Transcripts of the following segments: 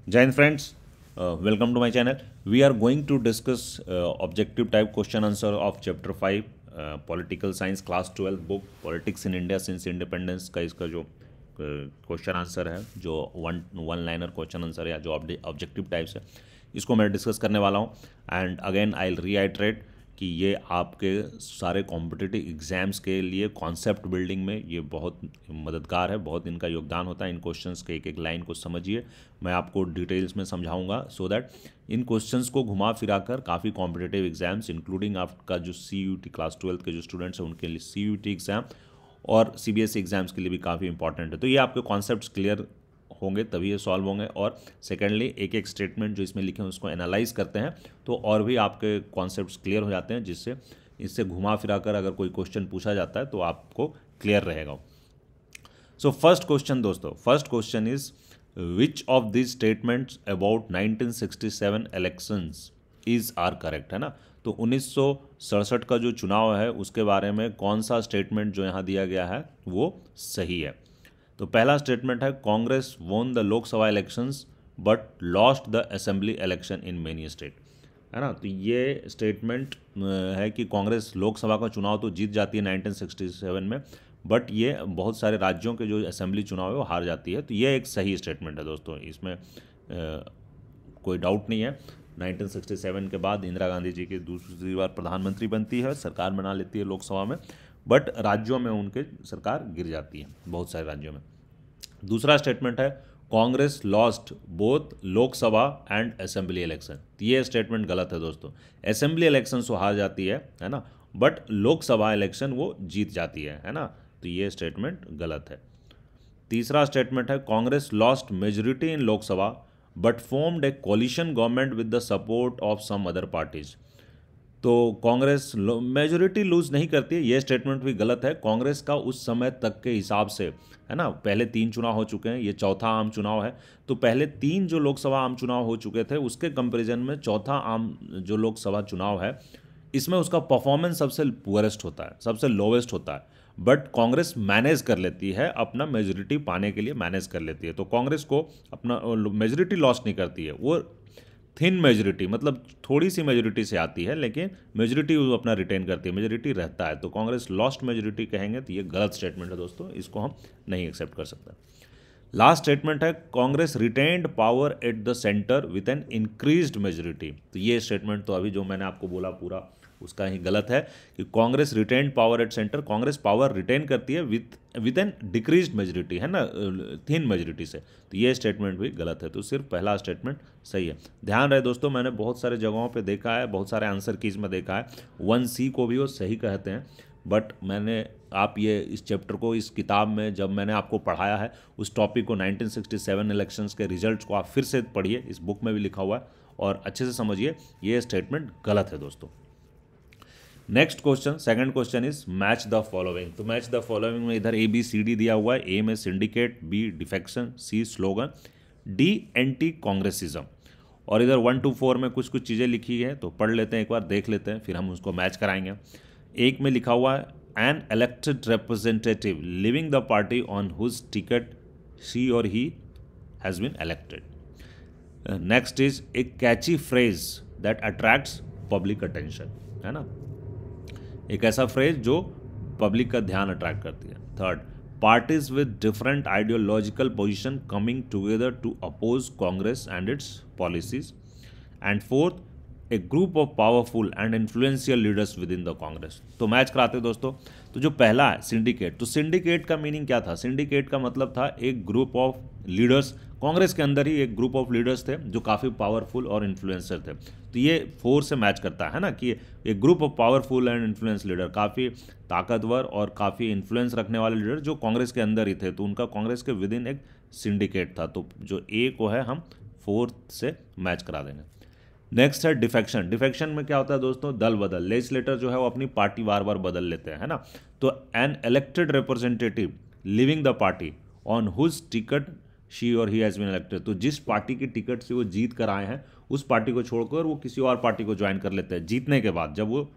Jai Hind friends, welcome to my channel. We are going to discuss objective type question answer of chapter 5 political science class 12 book politics in India since independence का इसका जो question answer है जो one liner question answer या जो objective types है इसको मैं डिस्कस करने वाला हूँ। एंड अगेन आई विल रीआइट्रेट कि ये आपके सारे कॉम्पिटिटिव एग्ज़ाम्स के लिए कॉन्सेप्ट बिल्डिंग में ये बहुत मददगार है, बहुत इनका योगदान होता है। इन क्वेश्चंस के एक एक लाइन को समझिए, मैं आपको डिटेल्स में समझाऊंगा सो दैट इन क्वेश्चंस को घुमा फिरा कर काफ़ी कॉम्पिटिटिव एग्जाम्स इंक्लूडिंग आपका जो CUT क्लास 12 के जो स्टूडेंट्स हैं उनके लिए CUT एग्ज़ाम और CBSE एग्ज़ाम्स के लिए भी काफ़ी इंपॉर्टेंट है। तो ये आपके कॉन्सेप्ट्स क्लियर होंगे तभी ये सॉल्व होंगे। और सेकेंडली एक एक स्टेटमेंट जो इसमें लिखे हैं उसको एनालाइज करते हैं तो और भी आपके कॉन्सेप्ट्स क्लियर हो जाते हैं, जिससे इससे घुमा फिरा कर अगर कोई क्वेश्चन पूछा जाता है तो आपको क्लियर रहेगा। सो फर्स्ट क्वेश्चन दोस्तों, first question is which of this statements about 1967 elections is are correct, है ना। तो 1967 का जो चुनाव है उसके बारे में कौन सा स्टेटमेंट जो यहाँ दिया गया है वो सही है। तो पहला स्टेटमेंट है Congress won the Lok Sabha elections but lost the assembly election in many state, है ना। तो ये स्टेटमेंट है कि कांग्रेस लोकसभा का चुनाव तो जीत जाती है 1967 में, बट ये बहुत सारे राज्यों के जो असेंबली चुनाव है वो हार जाती है। तो ये एक सही स्टेटमेंट है दोस्तों, इसमें कोई डाउट नहीं है। 1967 के बाद इंदिरा गांधी जी की दूसरी बार प्रधानमंत्री बनती है, सरकार बना लेती है लोकसभा में, बट राज्यों में उनके सरकार गिर जाती है बहुत सारे राज्यों में। दूसरा स्टेटमेंट है Congress lost both Lok Sabha and assembly election. ये स्टेटमेंट गलत है दोस्तों। असेंबली इलेक्शन वो हार जाती है ना, बट लोकसभा इलेक्शन वो जीत जाती है ना। तो ये स्टेटमेंट गलत है। तीसरा स्टेटमेंट है Congress lost majority in Lok Sabha but formed a coalition government with the support of some other parties. तो कांग्रेस मेजोरिटी लूज नहीं करती है, ये स्टेटमेंट भी गलत है। कांग्रेस का उस समय तक के हिसाब से, है ना, पहले 3 चुनाव हो चुके हैं, ये चौथा आम चुनाव है। तो पहले 3 जो लोकसभा आम चुनाव हो चुके थे उसके कंपैरिजन में चौथा आम जो लोकसभा चुनाव है इसमें उसका परफॉर्मेंस सबसे पुअरेस्ट होता है, सबसे लोवेस्ट होता है। बट कांग्रेस मैनेज कर लेती है, अपना मेजोरिटी पाने के लिए मैनेज कर लेती है। तो कांग्रेस को अपना मेजोरिटी लॉस नहीं करती है, वो थिन मेजोरिटी मतलब थोड़ी सी मेजोरिटी से आती है लेकिन मेजोरिटी वो अपना रिटेन करती है, मेजोरिटी रहता है। तो कांग्रेस लॉस्ट मेजोरिटी कहेंगे तो ये गलत स्टेटमेंट है दोस्तों, इसको हम नहीं एक्सेप्ट कर सकते। लास्ट स्टेटमेंट है Congress retained power at the centre with an increased majority. तो ये स्टेटमेंट तो अभी जो मैंने आपको बोला पूरा उसका ही गलत है कि Congress retained power at centre. Congress power retain करती है विद एन डिक्रीज्ड मेजोरिटी, है ना, थिन मेजोरिटी से। तो ये स्टेटमेंट भी गलत है। तो सिर्फ पहला स्टेटमेंट सही है। ध्यान रहे दोस्तों, मैंने बहुत सारे जगहों पे देखा है, बहुत सारे आंसर कीज में देखा है 1C को भी वो सही कहते हैं, बट मैंने आप ये इस चैप्टर को इस किताब में जब मैंने आपको पढ़ाया है उस टॉपिक को 1967 इलेक्शंस के रिजल्ट्स को आप फिर से पढ़िए, इस बुक में भी लिखा हुआ है और अच्छे से समझिए, ये स्टेटमेंट गलत है दोस्तों। Next question, second question is match the following. तो मैच द फॉलोइंग में इधर ABCD दिया हुआ है। ए में syndicate, B defection, C slogan, D anti Congressism. और इधर 1 to 4 में कुछ कुछ चीज़ें लिखी है, तो पढ़ लेते हैं एक बार, देख लेते हैं, फिर हम उसको मैच कराएंगे। एक में लिखा हुआ है an elected representative leaving the party on whose ticket she or he has been elected. Next is a catchy phrase that attracts public attention, है ना, एक ऐसा फ्रेज जो पब्लिक का ध्यान अट्रैक्ट करती है। Third, parties with different ideological position coming together to oppose Congress and its policies. And fourth, a group of powerful and influential leaders within the Congress. तो मैच कराते हैं दोस्तों। तो जो पहला है सिंडिकेट, तो सिंडिकेट का मीनिंग क्या था? सिंडिकेट का मतलब था एक ग्रुप ऑफ लीडर्स, कांग्रेस के अंदर ही एक ग्रुप ऑफ लीडर्स थे जो काफ़ी पावरफुल और इन्फ्लुएंसर थे। तो ये 4 से मैच करता है ना, कि एक group of powerful and influence leader, काफ़ी ताकतवर और काफ़ी इन्फ्लुएंस रखने वाले लीडर जो कांग्रेस के अंदर ही थे, तो उनका कांग्रेस के विद इन एक सिंडिकेट था। तो जो ए को है हम 4 से मैच करा देंगे। नेक्स्ट है डिफेक्शन। डिफेक्शन में क्या होता है दोस्तों? दल बदल। लेजिस्लेटर जो है वो अपनी पार्टी बार बार बदल लेते हैं, है ना। तो an elected representative leaving the party on whose ticket she or he has been elected. तो जिस पार्टी की टिकट से वो जीत कर आए हैं उस पार्टी को छोड़कर वो किसी और पार्टी को ज्वाइन कर लेते हैं जीतने के बाद। जब वो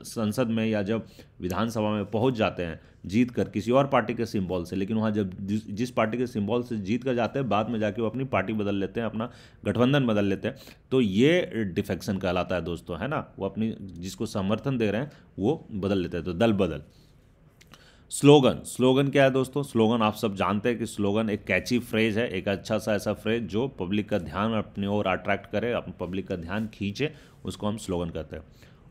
संसद में या जब विधानसभा में पहुंच जाते हैं जीत कर किसी और पार्टी के सिंबल से, लेकिन वहाँ जब जिस पार्टी के सिंबल से जीत कर जाते हैं बाद में जाके वो अपनी पार्टी बदल लेते हैं, अपना गठबंधन बदल लेते हैं, तो ये डिफेक्शन कहलाता है दोस्तों, है ना। वो अपनी जिसको समर्थन दे रहे हैं वो बदल लेते हैं, तो दल बदल। स्लोगन, स्लोगन क्या है दोस्तों? स्लोगन आप सब जानते हैं कि स्लोगन एक कैची फ्रेज है, एक अच्छा सा ऐसा फ्रेज जो पब्लिक का ध्यान अपनी ओर अट्रैक्ट करे, अपने पब्लिक का ध्यान खींचे, उसको हम स्लोगन कहते हैं।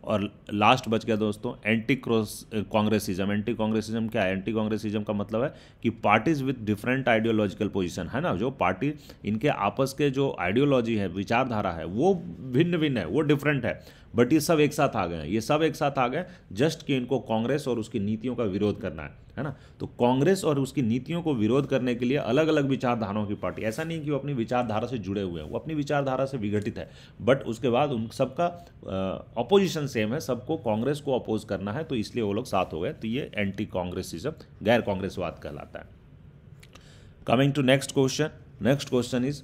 और लास्ट बच गया दोस्तों एंटी कांग्रेसिज्म। एंटी कांग्रेसिज्म क्या है? एंटी कांग्रेसिज्म का मतलब है कि parties with different ideological position, है ना, जो पार्टी इनके आपस के जो आइडियोलॉजी है, विचारधारा है, वो भिन्न भिन्न है, वो डिफरेंट है, बट ये सब एक साथ आ गए हैं। ये सब एक साथ आ गए जस्ट कि इनको कांग्रेस और उसकी नीतियों का विरोध करना है ना। तो कांग्रेस और उसकी नीतियों को विरोध करने के लिए अलग अलग विचारधाराओं की पार्टी, ऐसा नहीं कि वो अपनी विचारधारा से जुड़े हुए हैं, वो अपनी विचारधारा से विघटित है, बट उसके बाद उन सबका अपोजिशन सेम है, सबको कांग्रेस को अपोज करना है, तो इसलिए वो लोग साथ हो गए। तो ये एंटी कांग्रेसिज्म, गैर कांग्रेसवाद कहलाता है। Coming to next question. Next question is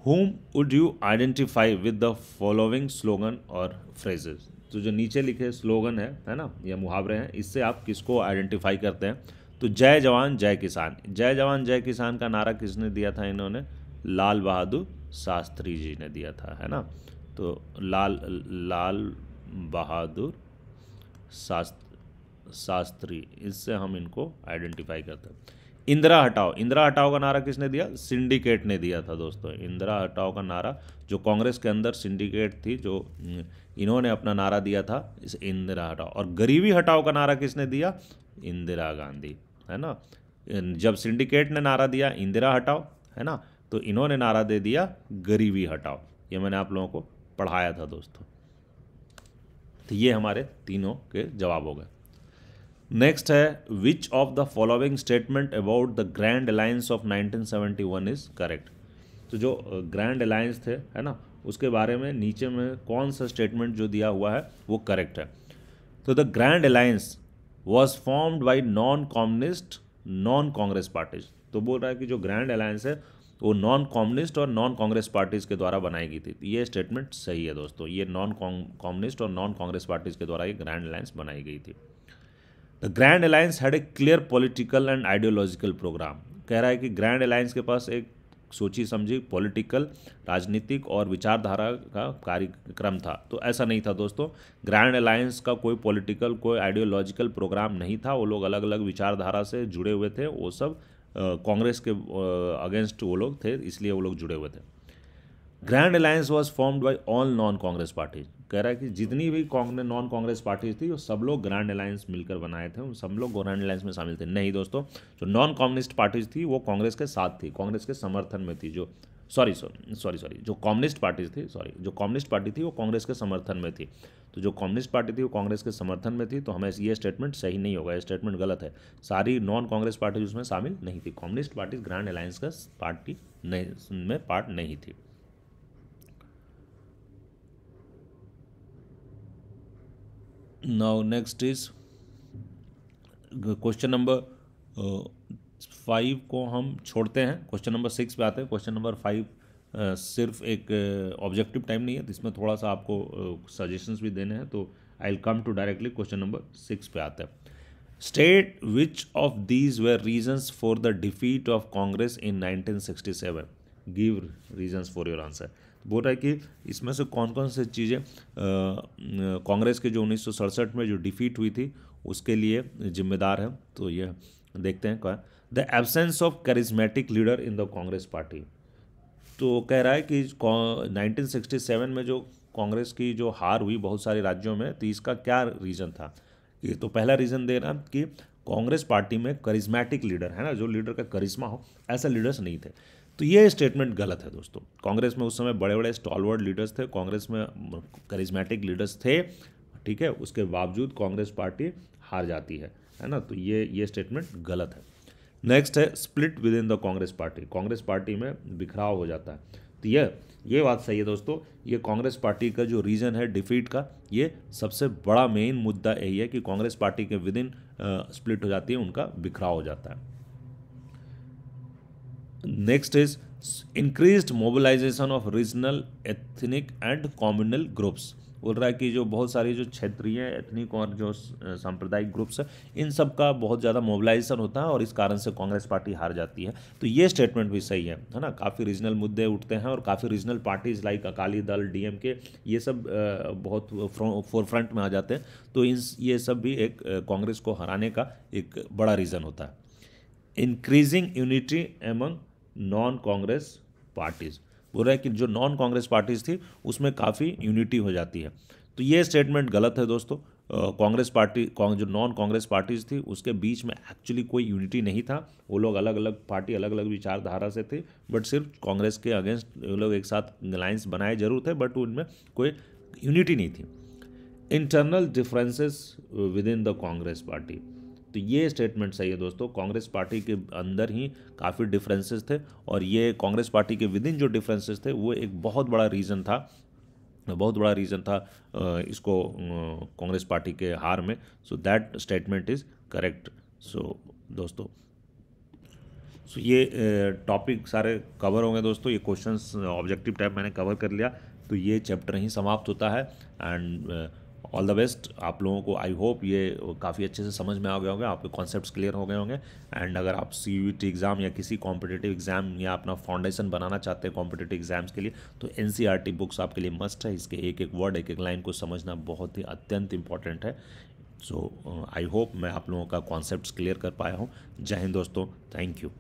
whom would you identify with the following slogan और phrases? तो जो नीचे लिखे स्लोगन है ना, या मुहावरे हैं, इससे आप किसको आइडेंटिफाई करते हैं? तो जय जवान जय किसान। जय जवान जय किसान का नारा किसने दिया था? इन्होंने लाल बहादुर शास्त्री जी ने दिया था, है ना। तो लाल बहादुर शास्त्री, इससे हम इनको आइडेंटिफाई करते हैं। इंदिरा हटाओ, इंदिरा हटाओ का नारा किसने दिया? सिंडिकेट ने दिया था दोस्तों। इंदिरा हटाओ का नारा, जो कांग्रेस के अंदर सिंडिकेट थी, जो इन्होंने अपना नारा दिया था, इस इंदिरा हटाओ। और गरीबी हटाओ का नारा किसने दिया? इंदिरा गांधी, है ना। जब सिंडिकेट ने नारा दिया इंदिरा हटाओ, है ना, तो इन्होंने नारा दे दिया गरीबी हटाओ। ये मैंने आप लोगों को पढ़ाया था दोस्तों। तो ये हमारे तीनों के जवाब हो गए। नेक्स्ट है which of the following statement about the grand alliance of 1971 is correct? तो जो ग्रैंड अलायंस थे, है ना, उसके बारे में नीचे में कौन सा स्टेटमेंट जो दिया हुआ है वो करेक्ट है? तो the grand alliance was formed by non communist non Congress parties. तो बोल रहा है कि जो ग्रैंड अलायंस है वो नॉन कम्युनिस्ट और नॉन कांग्रेस पार्टीज के द्वारा बनाई गई थी। ये स्टेटमेंट सही है दोस्तों, ये नॉन कम्युनिस्ट और नॉन कांग्रेस पार्टीज के द्वारा ये ग्रैंड अलायंस बनाई गई थी। The grand alliance had a clear political and ideological programme. कह रहा है कि ग्रैंड अलायंस के पास एक सोची समझी पॉलिटिकल, राजनीतिक और विचारधारा का कार्यक्रम था। तो ऐसा नहीं था दोस्तों, ग्रैंड अलायंस का कोई पॉलिटिकल, कोई आइडियोलॉजिकल प्रोग्राम नहीं था। वो लोग अलग अलग विचारधारा से जुड़े हुए थे, वो सब कांग्रेस के अगेंस्ट वो लोग थे, इसलिए वो लोग जुड़े हुए थे। Grand alliance was formed by all non Congress parties. कह रहा है कि जितनी भी नॉन कांग्रेस पार्टीज थी वो सब लोग ग्रैंड अलायंस मिलकर बनाए थे, उन सब लोग ग्रैंड अलायंस में शामिल थे। नहीं दोस्तों, जो नॉन कम्युनिस्ट पार्टीज थी वो कांग्रेस के साथ थी, कांग्रेस के समर्थन में थी। जो जो कम्युनिस्ट पार्टीज थी, जो कम्युनिस्ट पार्टी थी वो कांग्रेस के समर्थन में थी। तो जो कम्युनिस्ट पार्टी थी वो कांग्रेस के समर्थन में थी, तो हमें ये स्टेटमेंट सही नहीं होगा, ये स्टेटमेंट गलत है। सारी नॉन कांग्रेस पार्टीज उसमें शामिल नहीं थी, कम्युनिस्ट पार्टीज ग्रैंड अलायंस का पार्टी में पार्ट नहीं थी। Now next is question number 5 को हम छोड़ते हैं, क्वेश्चन नंबर 6 पे आते हैं। क्वेश्चन नंबर 5 सिर्फ एक ऑब्जेक्टिव टाइम नहीं है, तो इसमें थोड़ा सा आपको सजेशंस भी देने हैं, तो I will come to directly question number 6 पे आते हैं। State which of these were reasons for the defeat of Congress in 1967। Give reasons for your answer. बोल रहा है कि इसमें से कौन कौन से चीज़ें कांग्रेस के जो 1967 में जो डिफीट हुई थी उसके लिए जिम्मेदार है। तो ये देखते हैं क्या। The absence of charismatic leader in the Congress party. तो कह रहा है कि 1967 में जो कांग्रेस की जो हार हुई बहुत सारे राज्यों में, तो इसका क्या रीज़न था? ये तो पहला रीज़न दे रहा कि कांग्रेस पार्टी में करिज्मेटिक लीडर, है ना, जो लीडर का करिश्मा हो, ऐसे लीडर्स नहीं थे। तो ये स्टेटमेंट गलत है दोस्तों। कांग्रेस में उस समय बड़े बड़े स्टॉलवर्ड लीडर्स थे, कांग्रेस में करिज्मेटिक लीडर्स थे, ठीक है, उसके बावजूद कांग्रेस पार्टी हार जाती है ना। तो ये स्टेटमेंट गलत है। नेक्स्ट है split with in the Congress party. Congress party में बिखराव हो जाता है। तो ये बात सही है दोस्तों। ये कांग्रेस पार्टी का जो रीज़न है डिफीट का, ये सबसे बड़ा मेन मुद्दा यही है कि कांग्रेस पार्टी के विद इन स्प्लिट हो जाती है, उनका बिखराव हो जाता है। Next is increased mobilisation of regional ethnic and communal groups. बोल रहा है कि जो बहुत सारी जो क्षेत्रीय एथनिक और जो सांप्रदायिक ग्रुप्स है, इन सब का बहुत ज़्यादा मोबिलाइजेशन होता है और इस कारण से कांग्रेस पार्टी हार जाती है। तो ये स्टेटमेंट भी सही है ना। काफ़ी रीजनल मुद्दे उठते हैं और काफ़ी regional parties like Akali Dal, DMK, ये सब बहुत फोर फ्रंट में आ जाते हैं। तो ये सब भी एक कांग्रेस को हराने का एक बड़ा रीज़न होता है। Increasing unity among non Congress parties. बोल रहा है कि जो नॉन कांग्रेस पार्टीज थी उसमें काफ़ी यूनिटी हो जाती है। तो ये स्टेटमेंट गलत है दोस्तों। कांग्रेस पार्टी जो नॉन कांग्रेस पार्टीज थी उसके बीच में एक्चुअली कोई यूनिटी नहीं था। वो लोग अलग अलग पार्टी, अलग अलग विचारधारा से थे, बट सिर्फ कांग्रेस के अगेंस्ट वो लोग एक साथ अलायंस बनाए जरूर थे, बट उनमें कोई यूनिटी नहीं थी। Internal differences with in the Congress party. तो ये स्टेटमेंट सही है दोस्तों। कांग्रेस पार्टी के अंदर ही काफ़ी डिफरेंसेस थे और ये कांग्रेस पार्टी के विद इन जो डिफरेंसेस थे वो एक बहुत बड़ा रीज़न था, इसको कांग्रेस पार्टी के हार में। So that statement is correct. So दोस्तों, ये टॉपिक सारे कवर होंगे दोस्तों। ये क्वेश्चंस ऑब्जेक्टिव टाइप मैंने कवर कर लिया। तो ये चैप्टर ही समाप्त होता है। एंड ऑल द बेस्ट आप लोगों को। आई होप ये काफ़ी अच्छे से समझ में आ गए होंगे, आपके कॉन्सेप्ट्स क्लियर हो गए होंगे। एंड अगर आप सीयूईटी एग्ज़ाम या किसी कॉम्पिटिटिव एग्ज़ाम या अपना फाउंडेशन बनाना चाहते हैं कॉम्पिटिटिव एग्ज़ाम्स के लिए, तो एनसीईआरटी बुक्स आपके लिए मस्ट है। इसके एक एक वर्ड, एक एक लाइन को समझना बहुत ही अत्यंत इंपॉर्टेंट है। सो आई होप मैं आप लोगों का कॉन्सेप्ट्स क्लियर कर पाया हूँ। जय हिंद दोस्तों, थैंक यू।